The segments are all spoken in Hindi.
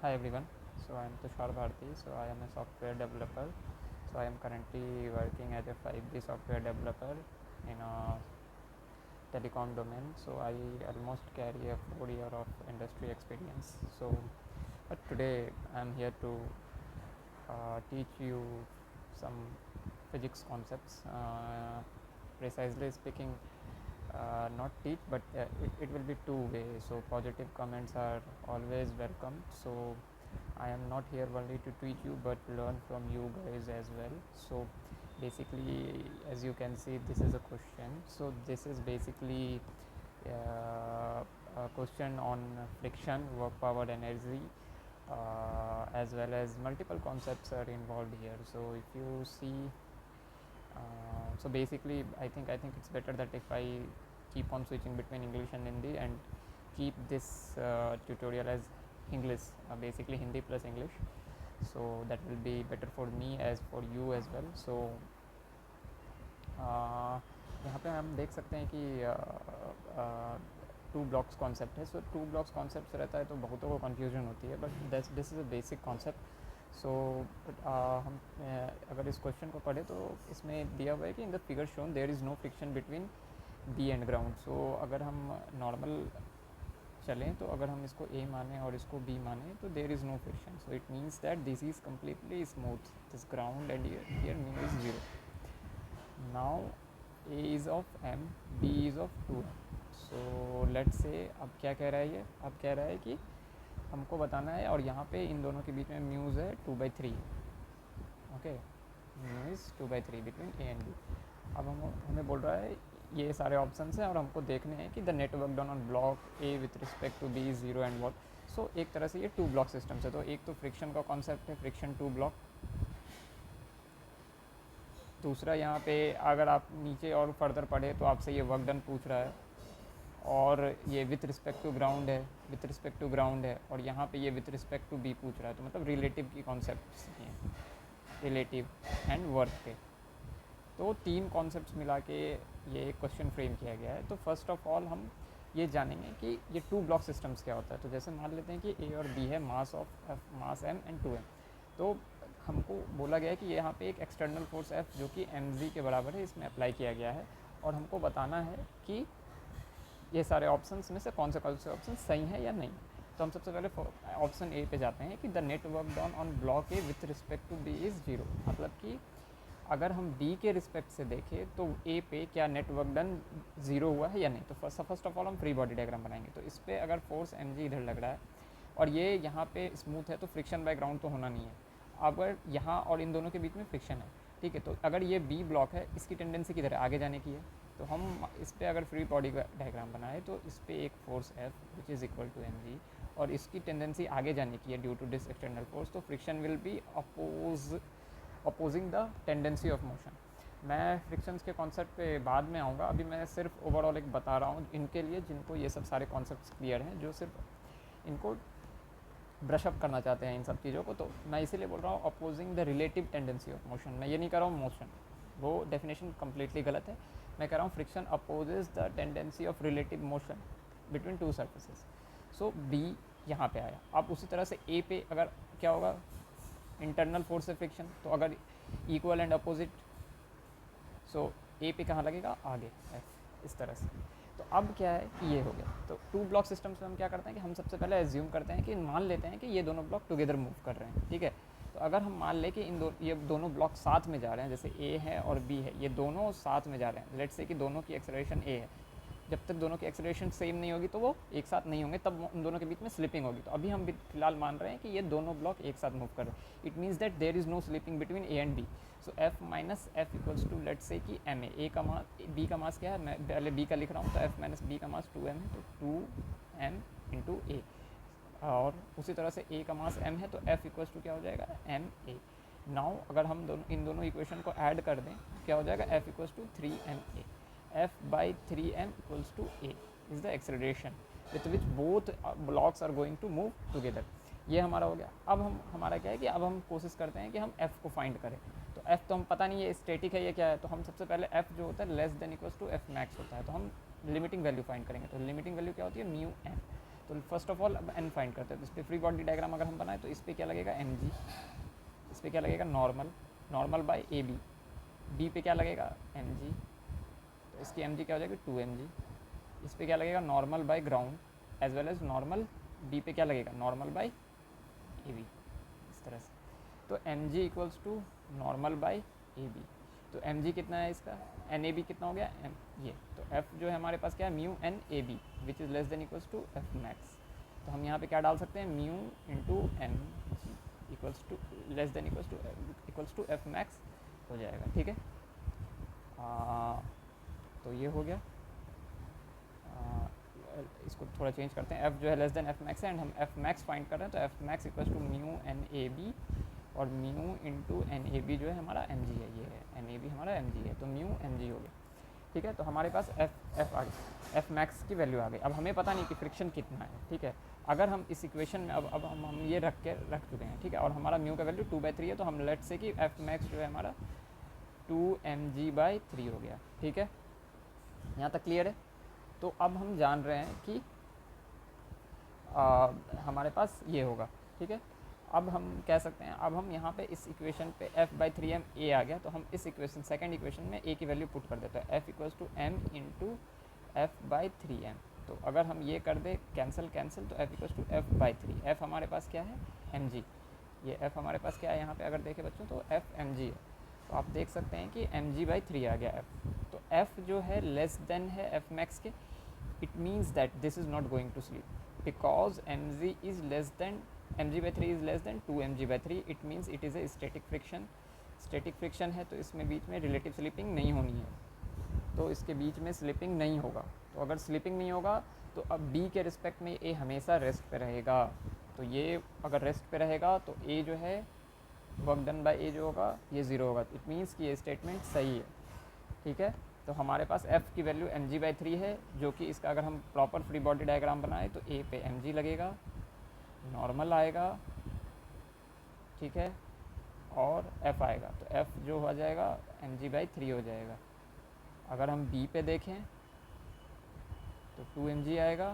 Hi everyone. So I am Tushar Bharti. So I am a software developer. So I am currently working as a 5G software developer in a telecom domain. So I almost carry a 4 year of industry experience. But today I am here to teach you some physics concepts. Precisely speaking, not teach, but it will be two ways. So positive comments are always welcome. So I am not here only to teach you but learn from you guys as well. So basically, as you can see, this is a question. So this is basically a question on friction, work, power, energy, as well as multiple concepts are involved here. So if you see, so basically, I think it's better that if I keep on switching between English and Hindi and keep this tutorial as English, basically Hindi plus English. So that will be better for me as for you as well. So यहाँ पे हम देख सकते हैं कि टू ब्लॉक्स कॉन्सेप्ट है. सो टू ब्लॉक्स कॉन्सेप्ट रहता है तो बहुतों को कन्फ्यूजन होती है, but this is a basic concept. So हम अगर इस क्वेश्चन को पढ़े तो इसमें दिया हुआ है कि in the figure shown there is no friction between B and ground. So अगर हम नॉर्मल चलें तो अगर हम इसको ए माने और इसको बी माने तो there is no friction. So it means that this is completely smooth, this ground and here mean is zero. Now A is of M, B is of 2m. So let's say अब क्या कह रहा है ये, अब कह रहा है कि हमको बताना है, और यहाँ पे इन दोनों के बीच में म्यूज़ है 2/3. Okay, mu is 2/3 between A and B. अब हमें बोल रहा है ये सारे ऑप्शंस हैं और हमको देखने हैं कि the net work done on block A with respect to B is zero and what. So एक तरह से ये टू ब्लॉक सिस्टम से, तो एक तो फ्रिक्शन का कॉन्सेप्ट है, फ्रिक्शन टू ब्लॉक. दूसरा यहाँ पे अगर आप नीचे और फर्दर पढ़े तो आपसे ये वर्क डन पूछ रहा है, और ये विथ रिस्पेक्ट टू ग्राउंड है, विथ रिस्पेक्ट टू ग्राउंड है, और यहाँ पे ये विथ रिस्पेक्ट टू बी पूछ रहा है. तो मतलब रिलेटिव की कॉन्सेप्ट्स हैं, रिलेटिव एंड वर्क के. तो तीन कॉन्सेप्ट्स मिला के ये एक क्वेश्चन फ्रेम किया गया है. तो फर्स्ट ऑफ ऑल हम ये जानेंगे कि ये टू ब्लॉक सिस्टम्स क्या होता है. तो जैसे मान लेते हैं कि ए और बी है, mass of F, mass M and 2m. तो हमको बोला गया है कि यहाँ पे एक एक्सटर्नल फोर्स एफ जो कि mg के बराबर है, इसमें अप्लाई किया गया है, और हमको बताना है कि ये सारे ऑप्शंस में से कौन से ऑप्शन सही है या नहीं. तो हम सबसे पहले ऑप्शन ए पे जाते हैं कि the net work done on block A with respect to B is zero. मतलब कि अगर हम बी के रिस्पेक्ट से देखें तो ए पे क्या नेट वर्क डन ज़ीरो हुआ है या नहीं. तो फर्स्ट ऑफ ऑल हम फ्री बॉडी डायग्राम बनाएंगे. तो इस पर अगर फोर्स mg इधर लग रहा है और ये यहाँ पे स्मूथ है तो फ्रिक्शन बाय ग्राउंड तो होना नहीं है. अगर यहाँ और इन दोनों के बीच में फ्रिक्शन है, ठीक है, तो अगर ये बी ब्लॉक है, इसकी टेंडेंसी किधर है, आगे जाने की है. तो हम इस पर अगर फ्री बॉडी का डायग्राम बनाए तो इस पर एक force F which is equal to mg, और इसकी टेंडेंसी आगे जाने की है due to this external force. तो friction will be opposing the tendency of motion. मैं फ्रिक्शंस के कॉन्सेप्ट पे बाद में आऊँगा, अभी मैं सिर्फ ओवरऑल एक बता रहा हूँ इनके लिए जिनको ये सब सारे कॉन्सेप्ट्स क्लियर हैं, जो सिर्फ इनको ब्रशअप करना चाहते हैं इन सब चीज़ों को. तो मैं इसीलिए बोल रहा हूँ opposing the relative tendency of motion. मैं ये नहीं कह रहा हूँ मोशन, वो डेफिनेशन कम्प्लीटली गलत है. मैं कह रहा हूँ friction opposes the tendency of relative motion between two surfaces. So B यहाँ पे आया. अब उसी तरह से ए पे अगर क्या होगा, इंटरनल फोर्स से फ्रिक्शन, तो अगर इक्वल एंड अपोजिट, सो ए पे कहाँ लगेगा, आगे एफ, इस तरह से. तो अब क्या है कि ये हो गया. तो टू ब्लॉक सिस्टम्स में हम क्या करते हैं कि हम सबसे पहले एज्यूम करते हैं कि मान लेते हैं कि ये दोनों ब्लॉक टुगेदर मूव कर रहे हैं, ठीक है. तो अगर हम मान लें कि ये दोनों ब्लॉक साथ में जा रहे हैं, जैसे ए है और बी है, ये दोनों साथ में जा रहे हैं. लेट्स से कि दोनों की एक्सेलरेशन ए है. जब तक दोनों की एक्सेलरेशन सेम नहीं होगी तो वो एक साथ नहीं होंगे, तब उन दोनों के बीच में स्लिपिंग होगी. तो अभी हम फिलहाल मान रहे हैं कि ये दोनों ब्लॉक एक साथ मूव कर रहे हैं. It means that there is no slipping between A and B. So F minus F equals to let's say कि एम ए का मास, बी का मास क्या है, मैं पहले बी का लिख रहा हूँ. तो एफ माइनस बी का मास 2m है, तो 2m इंटू ए. और उसी तरह से ए का मास m है, तो एफ इक्वल्स टू क्या हो जाएगा, एम ए. नाउ अगर हम इन दोनों इक्वेशन को ऐड कर दें क्या हो जाएगा, F equals to 3ma. F by 3m equals to a is the acceleration with which both blocks are going to move together. ये हमारा हो गया. अब हमारा क्या है कि अब हम कोशिश करते हैं कि हम f को फाइंड करें. तो f तो हम पता नहीं है स्टैटिक है ये क्या है, तो हम सबसे पहले f जो होता है less than equals to F max होता है. तो हम लिमिटिंग वैल्यू फाइंड करेंगे. तो लिमिटिंग वैल्यू क्या होती है, म्यू m. तो फर्स्ट ऑफ ऑल अब एन फाइंड करते हैं। तो इस पर फ्री बॉडी डायग्राम अगर हम बनाए तो इस पर क्या लगेगा एम जी, इस पर क्या लगेगा normal, normal by A B, B पे क्या लगेगा एम जी, तो इसकी एम जी क्या हो जाएगी 2 एम जी। इस पर क्या लगेगा normal by ground as well as normal, B पे क्या लगेगा नॉर्मल बाय ए बी, इस तरह से। तो M G equals to normal by A B. तो एम जी कितना है इसका, एन ए बी कितना हो गया एम ये, तो एफ जो है हमारे पास क्या है mu N A B which is less than equals to F max. तो हम यहाँ पे क्या डाल सकते हैं mu into M G equals to less than equals to F max हो जाएगा, ठीक है। तो ये हो गया। इसको थोड़ा चेंज करते हैं, एफ जो है लेस देन एफ मैक्स है एंड हम एफ मैक्स फाइंड कर रहे हैं, तो F max equals to mu N A B और mu into N A B जो है हमारा एम जी है, ये है एन ए बी हमारा एम जी है, तो म्यू एम जी हो गया, ठीक है। तो हमारे पास एफ आ गई, एफ मैक्स की वैल्यू आ गई। अब हमें पता नहीं कि फ्रिक्शन कितना है, ठीक है। अगर हम इस इक्वेशन में अब हम ये रख चुके हैं, ठीक है, और हमारा म्यू का वैल्यू 2/3 है, तो हम लेट से कि एफ मैक्स जो है हमारा 2mg/3 हो गया, ठीक है। यहाँ तक क्लियर है। तो अब हम जान रहे हैं कि हमारे पास ये होगा, ठीक है। अब हम कह सकते हैं, अब हम यहाँ पे इस इक्वेशन पे f/3m a आ गया, तो हम इस इक्वेशन सेकंड इक्वेशन में a की वैल्यू पुट कर देते हैं, f equals to m into f/3m। तो अगर हम ये कर दे कैंसिल कैंसिल, तो f equals to f/3, f हमारे पास क्या है mg, ये f हमारे पास क्या है यहाँ पे अगर देखें बच्चों तो f mg है। तो आप देख सकते हैं कि mg/3 आ गया f। तो f जो है लेस देन है f मैक्स के, it means that this is not going to sleep because mg is less than mg/3 is less than 2mg/3, it means it is a static friction। static friction है तो इसमें बीच में रिलेटिव स्लिपिंग नहीं होनी है, तो इसके बीच में स्लिपिंग नहीं होगा। तो अगर स्लिपिंग नहीं होगा तो अब b के रिस्पेक्ट में a हमेशा रेस्ट पे रहेगा। तो ये अगर रेस्ट पे रहेगा तो a जो है वर्क डन बाय a जो होगा ये 0 होगा, इट मीन्स कि ये स्टेटमेंट सही है, ठीक है। तो हमारे पास f की वैल्यू mg/3 है, जो कि इसका अगर हम प्रॉपर फ्री बॉडी डायग्राम बनाए तो a पे mg लगेगा, नॉर्मल आएगा, ठीक है, और f आएगा, तो f जो हो जाएगा mg/3 हो जाएगा। अगर हम b पे देखें तो 2mg आएगा,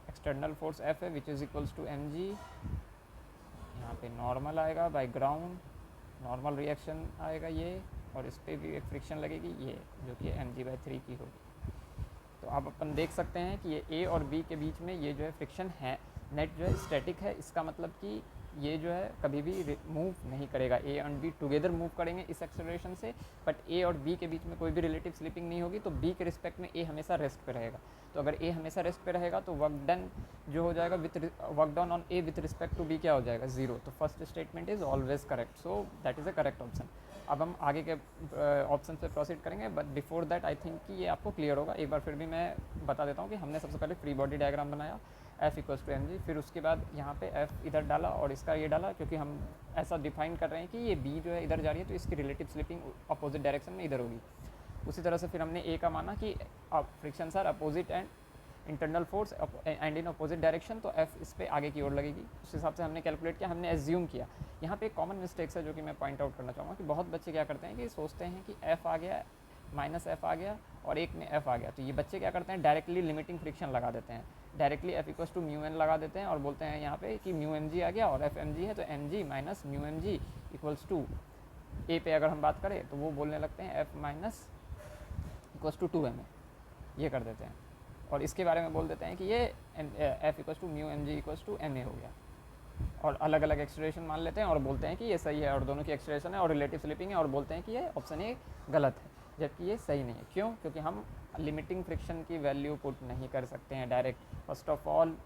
एक्सटर्नल फोर्स f है which is equals to mg, यहाँ पे नॉर्मल आएगा बाय ग्राउंड, नॉर्मल रिएक्शन आएगा ये, और इस पर भी एक फ्रिक्शन लगेगी ये जो कि mg/3 की होगी। तो आप अपन देख सकते हैं कि ये a और b के बीच में ये जो है फ्रिक्शन है, नेट जो है स्टैटिक है, इसका मतलब कि ये जो है कभी भी मूव नहीं करेगा, a and b together move करेंगे इस एक्सेलरेशन से, बट a और b के बीच में कोई भी रिलेटिव स्लिपिंग नहीं होगी, तो b के रिस्पेक्ट में a हमेशा रेस्ट पे रहेगा। तो अगर a हमेशा रेस्ट पे रहेगा तो वर्क डन जो हो जाएगा with work done on a with respect to b क्या हो जाएगा 0। तो first statement is always correct, so that is a correct option. अब हम आगे के ऑप्शन पे प्रोसीड करेंगे, but before that I think कि ये आपको क्लियर होगा। एक बार फिर भी मैं बता देता हूँ कि हमने सबसे पहले फ्री बॉडी डायग्राम बनाया f इक्वल्स टू mg, फिर उसके बाद यहाँ पे f इधर डाला और इसका ये डाला, क्योंकि हम ऐसा डिफाइन कर रहे हैं कि ये b जो है इधर जा रही है तो इसकी रिलेटिव स्लिपिंग अपोजिट डायरेक्शन में इधर होगी। उसी तरह से फिर हमने a का माना कि friction are opposite and internal force and in opposite direction, तो f इस पर आगे की ओर लगेगी। उस हिसाब से हमने कैलकुलेट किया, हमने एज्यूम किया। यहाँ पे एक कॉमन मिस्टेक्स है जो कि मैं पॉइंट आउट करना चाहूँगा कि बहुत बच्चे क्या करते हैं कि सोचते हैं कि f आ गया -f आ गया और एक में f आ गया, तो ये बच्चे क्या करते हैं डायरेक्टली लिमिटिंग फ्रिक्शन लगा देते हैं, directly f equals to mu N लगा देते हैं और बोलते हैं यहाँ पे कि म्यू एम जी आ गया और f एम जी है, तो M G minus mu M G equals to A पे अगर हम बात करें तो वो बोलने लगते हैं f minus equals to 2m ये कर देते हैं, और इसके बारे में बोल देते हैं कि ये f equals to mu M G equals to M A हो गया, और अलग अलग एक्सलेशन मान लेते हैं और बोलते हैं कि ये सही है, और दोनों की एक्सलेशन है और रिलेटिव स्लिपिंग है, और बोलते हैं कि ये ऑप्शन ए गलत है, जबकि ये सही नहीं है। क्यों? क्योंकि हम लिमिटिंग फ्रिक्शन की वैल्यू पुट नहीं कर सकते हैं direct. First of all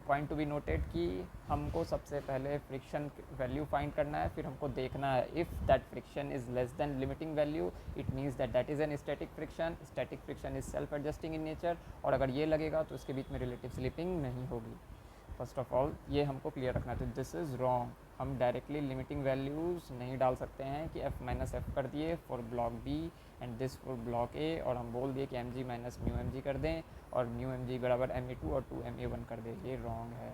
point to be noted कि हमको सबसे पहले फ्रिक्शन वैल्यू फाइंड करना है, फिर हमको देखना है if that friction is less then limiting value, it means that that is an static friction. Static friction is self adjusting in nature, और अगर ये लगेगा तो उसके बीच में रिलेटिव स्लिपिंग नहीं होगी। फर्स्ट ऑफ ऑल ये हमको क्लियर रखना है। तो दिस इज़ रॉन्ग, हम डायरेक्टली लिमिटिंग वैल्यूज़ नहीं डाल सकते हैं कि f माइनस एफ कर दिए for block B and this for block A, और हम बोल दिए कि M G minus mu M G कर दें और म्यू एम जी बराबर MA2 और 2MA1 कर दें, ये रॉन्ग है,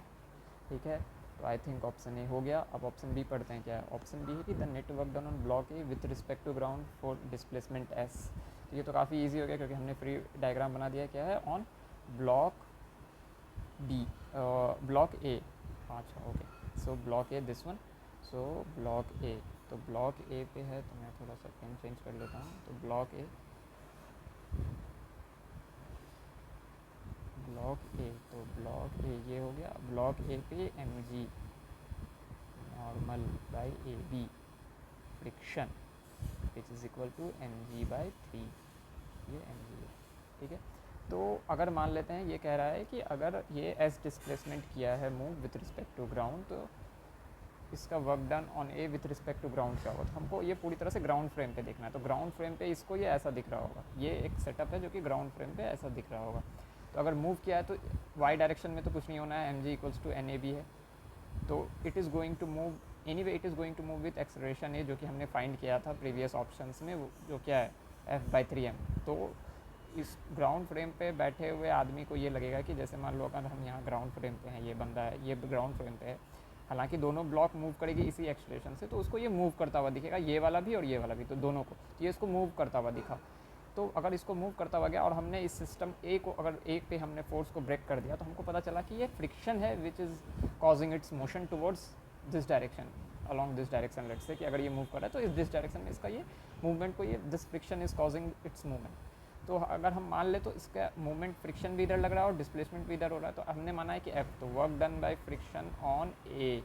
ठीक है। तो आई थिंक ऑप्शन ए हो गया। अब ऑप्शन बी पढ़ते हैं क्या है। ऑप्शन बी है कि the net work done on block A with respect to ground for displacement S. तो ये तो काफ़ी ईजी हो गया क्योंकि हमने फ्री डायग्राम बना दिया क्या है on block B, block A, अच्छा okay, so block A this one, so block A, तो ब्लॉक ए पे है, तो मैं थोड़ा सा पेन चेंज कर लेता हूँ, तो ब्लॉक ए, ब्लॉक ए, तो ब्लॉक ए ये हो गया, ब्लॉक ए पे M G normal by A B friction which is equal to M G by 3, ये एम जी है, ठीक है। तो अगर मान लेते हैं ये कह रहा है कि अगर ये एस डिस्प्लेसमेंट किया है move with respect to ground, तो इसका work done on A with respect to ground क्या होगा, तो हमको ये पूरी तरह से ग्राउंड फ्रेम पे देखना है। तो ग्राउंड फ्रेम पे इसको ये ऐसा दिख रहा होगा, ये एक सेटअप है जो कि ग्राउंड फ्रेम पे ऐसा दिख रहा होगा। तो अगर मूव किया है तो वाई डायरेक्शन में तो कुछ नहीं होना है, M G equals to N A B है, तो it is going to move anyway, it is going to move with acceleration A, जो कि हमने फाइंड किया था प्रीवियस ऑप्शंस में, जो क्या है F/3m। तो इस ग्राउंड फ्रेम पे बैठे हुए आदमी को ये लगेगा कि जैसे मान लो अगर हम यहाँ ग्राउंड फ्रेम पे हैं, ये बंदा है, ये ग्राउंड फ्रेम पे है, हालांकि दोनों ब्लॉक मूव करेगी इसी एक्सेलरेशन से, तो उसको ये मूव करता हुआ दिखेगा, ये वाला भी और ये वाला भी, तो दोनों को, तो ये इसको मूव करता हुआ दिखा। तो अगर इसको मूव करता हुआ गया और हमने इस सिस्टम ए को, अगर ए पे हमने फोर्स को ब्रेक कर दिया, तो हमको पता चला कि ये फ्रिक्शन है which is causing it's motion towards this direction, along this direction. Let's say कि अगर ये मूव कर रहा है तो इस दिस डायरेक्शन में इसका ये मूवमेंट को, ये this friction is causing it's movement. तो अगर हम मान ले तो इसका मूवमेंट, फ्रिक्शन भी इधर लग रहा है और डिस्प्लेसमेंट भी इधर हो रहा है, तो हमने माना है कि एफ, तो work done by friction on A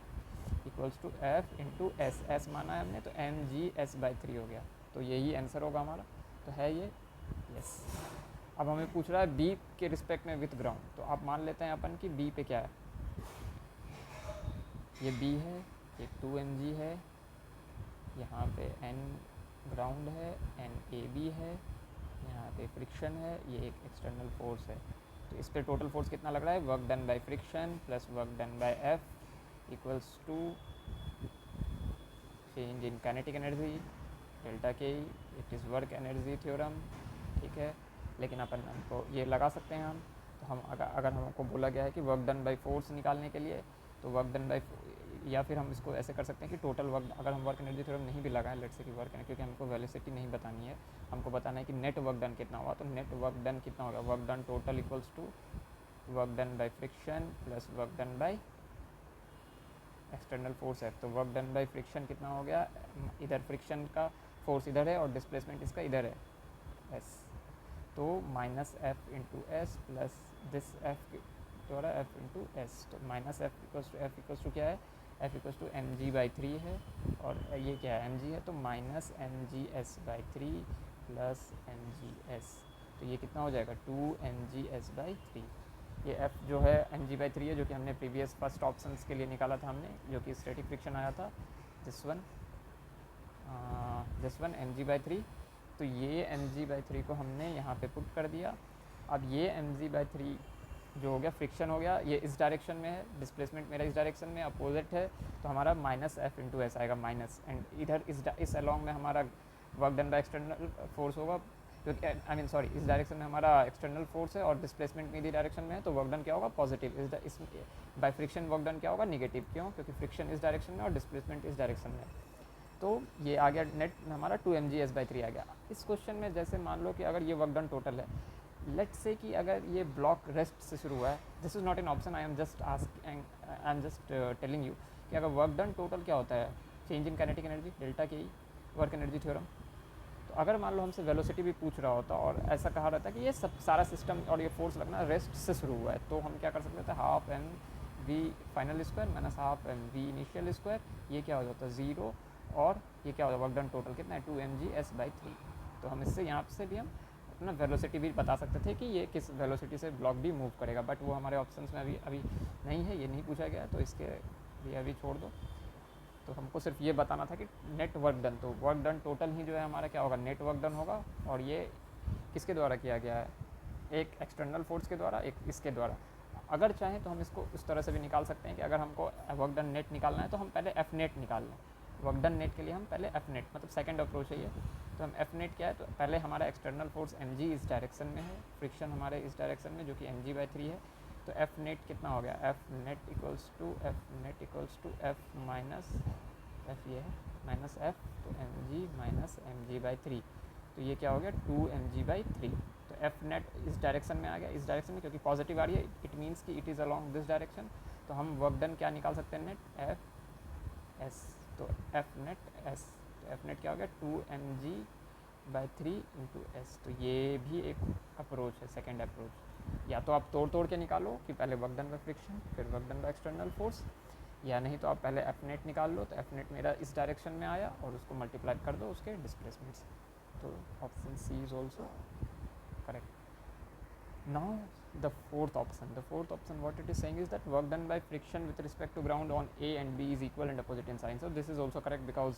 equals to F into S, S माना है हमने, तो एम जी एस बाई 3 हो गया। तो यही आंसर होगा हमारा, तो है ये यस। अब हमें पूछ रहा है बी के रिस्पेक्ट में विथ ग्राउंड, तो आप मान लेते हैं अपन कि बी पे क्या है, ये बी है, ये 2mg है, यहाँ पे n ग्राउंड है, n ए बी है, यहाँ पे फ्रिक्शन है, ये एक एक्सटर्नल फोर्स है। तो इस पे टोटल फोर्स कितना लग रहा है, work done by friction plus work done by F equals to change in kinetic energy delta K, it is work energy theorem, ठीक है। लेकिन अपन हमको ये लगा सकते हैं हम, तो हम अगर हमको बोला गया है कि वर्क डन बाय फोर्स निकालने के लिए, तो वर्क डन बाय, या फिर हम इसको ऐसे कर सकते हैं कि टोटल वर्क, अगर हम वर्क एनर्जी थ्योरम नहीं भी लगाएं, लेट्स से कि वर्क एनर्जी, क्योंकि हमको वेलोसिटी नहीं बतानी है, हमको बताना है कि नेट वर्क डन कितना हुआ, तो नेट वर्क डन कितना होगा, work done total equals to work done by friction plus work done by external force है। तो वर्क डन बाय फ्रिक्शन कितना हो गया, इधर फ्रिक्शन का फोर्स इधर है और डिस्प्लेसमेंट इसका इधर है एस, तो minus F into S plus this F द्वारा एफ इंटू एस, तो माइनस एफ इक्वल्स टू क्या है, F equals to M G by 3 है, और ये क्या है एम जी है, तो minus M G S by 3 plus M G S, तो ये कितना हो जाएगा 2 एम जी एस बाई 3। ये एफ जो है एम जी बाई 3 है, जो कि हमने प्रीवियस फर्स्ट ऑप्शन के लिए निकाला था हमने, जो कि स्टैटिक फ्रिक्शन आया था, this one M G by 3। तो ये एम जी बाई 3 को हमने यहाँ पे पुट कर दिया। अब ये एम जी बाई 3 जो हो गया फ्रिक्शन हो गया, ये इस डायरेक्शन में है, डिस्प्लेसमेंट मेरा इस डायरेक्शन में अपोजिट है, तो हमारा माइनस एफ इंटू एस आएगा माइनस, एंड इधर इस अलॉन्ग में हमारा work done by external force होगा, क्योंकि आई मीन सॉरी, इस डायरेक्शन में हमारा एक्सटर्नल फोर्स है और डिस्प्लेसमेंट इसी डायरेक्शन में है, तो वर्क डन क्या होगा पॉजिटिव, इस बाय फ्रिक्शन वर्क डन क्या होगा निगेटिव, क्यों, क्योंकि फ्रिक्शन इस डायरेक्शन में और डिस्प्लेसमेंट इस डायरेक्शन में। तो ये आ गया नेट हमारा 2 एम जी एस बाई 3 आ गया। इस क्वेश्चन में जैसे मान लो कि अगर ये वर्क डन टोटल है, लेट से कि अगर ये ब्लॉक रेस्ट से शुरू हुआ है, this is not an option, I am just telling you कि अगर वर्क डन टोटल क्या होता है, change in kinetic energy delta के, वर्क एनर्जी थ्योरम। तो अगर मान लो हमसे वेलोसिटी भी पूछ रहा होता और ऐसा कहा रहता कि ये सब सारा सिस्टम और ये फोर्स लगना रेस्ट से शुरू हुआ है, तो हम क्या कर सकते थे, half M V final square minus half M V initial square, ये क्या हो जाता है 0, और ये क्या होता है वर्क डन टोटल कितना है 2 एम जी एस बाई 3। तो हम इससे यहाँ से भी हम अपना वेलोसिटी भी बता सकते थे कि ये किस वेलोसिटी से ब्लॉक भी मूव करेगा, बट वो हमारे ऑप्शंस में अभी नहीं है, ये नहीं पूछा गया है, तो इसके लिए अभी छोड़ दो। तो हमको सिर्फ ये बताना था कि नेट वर्क डन, तो वर्क डन टोटल ही जो है हमारा क्या होगा नेट वर्क डन होगा, और ये किसके द्वारा किया गया है, एक एक्सटर्नल फोर्स के द्वारा, एक इसके द्वारा। अगर चाहें तो हम इसको उस तरह से भी निकाल सकते हैं कि अगर हमको वर्क डन नेट निकालना है तो हम पहले एफ नेट निकाल लें, वर्क डन नेट के लिए हम पहले एफ नेट, मतलब सेकंड अप्रोच है ये। तो हम एफ नेट क्या है, तो पहले हमारा एक्सटर्नल फोर्स एम जी इस डायरेक्शन में है, फ्रिक्शन हमारे इस डायरेक्शन में जो कि एम जी बाई 3 है, तो एफ नेट कितना हो गया, F net equals to F minus F, ये है माइनस एफ, तो M G minus M G by 3, तो ये क्या हो गया 2 एम जी बाई 3। तो एफ नेट इस डायरेक्शन में आ गया, इस डायरेक्शन में, क्योंकि पॉजिटिव आ रही है, इट मीन्स कि it is along this direction. तो हम वर्क डन क्या निकाल सकते हैं, नेट एफ एस। तो एफ नेट एस, तो एफ नेट क्या हो गया, 2mg/3 इंटू एस। तो ये भी एक अप्रोच है, सेकेंड अप्रोच। या तो आप तोड़ तोड़ के निकालो कि पहले वर्क डन बाय फ्रिक्शन फिर work done by external force, या नहीं तो आप पहले एफ नेट निकाल लो। तो एफ नेट मेरा इस डायरेक्शन में आया और उसको मल्टीप्लाई कर दो उसके डिस्प्लेसमेंट से। तो option C is also correct. Now the fourth option what it is saying is that work done by friction with respect to ground on A and B is equal and opposite in sign. So this is also correct, because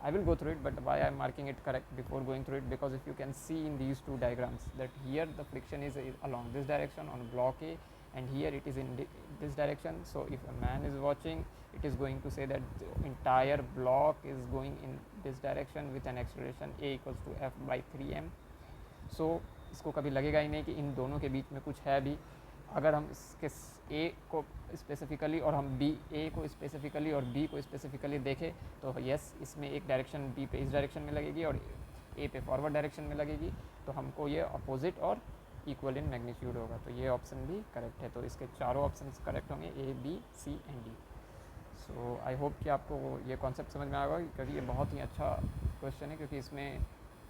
I will go through it, but why I am marking it correct before going through it, because if you can see in these two diagrams that here the friction is along this direction on block A, and here it is in this direction. So if a man is watching, it is going to say that the entire block is going in this direction with an acceleration A equals to F/3m. So इसको कभी लगेगा ही नहीं कि इन दोनों के बीच में कुछ है भी। अगर हम इसके ए को स्पेसिफिकली और हम बी, ए को स्पेसिफिकली और बी को स्पेसिफिकली देखें तो यस, इसमें एक डायरेक्शन बी पे इस डायरेक्शन में लगेगी और ए पे फॉरवर्ड डायरेक्शन में लगेगी। तो हमको ये अपोजिट और इक्वल इन मैग्नीट्यूड होगा। तो ये ऑप्शन भी करेक्ट है। तो इसके चारों ऑप्शन करेक्ट होंगे, A B C and D. So I hope कि आपको ये कॉन्सेप्ट समझ में आएगा, क्योंकि ये बहुत ही अच्छा क्वेश्चन है, क्योंकि इसमें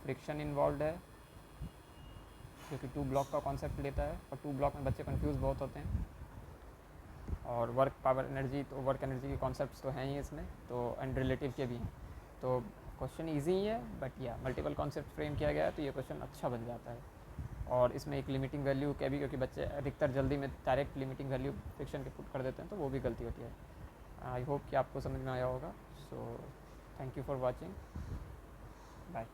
फ्रिक्शन इन्वॉल्व है, क्योंकि टू ब्लॉक का कॉन्सेप्ट लेता है, और टू ब्लॉक में बच्चे कंफ्यूज बहुत होते हैं। और वर्क पावर एनर्जी, तो वर्क एनर्जी के कॉन्सेप्ट्स तो हैं ही इसमें, तो एंड रिलेटिव के भी हैं। तो क्वेश्चन इजी ही है, बट या मल्टीपल कॉन्सेप्ट फ्रेम किया गया है तो ये क्वेश्चन अच्छा बन जाता है। और इसमें एक लिमिटिंग वैल्यू के भी, क्योंकि बच्चे अधिकतर जल्दी में डायरेक्ट लिमिटिंग वैल्यू फ्रिक्शन के पुट कर देते हैं, तो वो भी गलती होती है। आई होप कि आपको समझ में आया होगा। So thank you for watching, bye.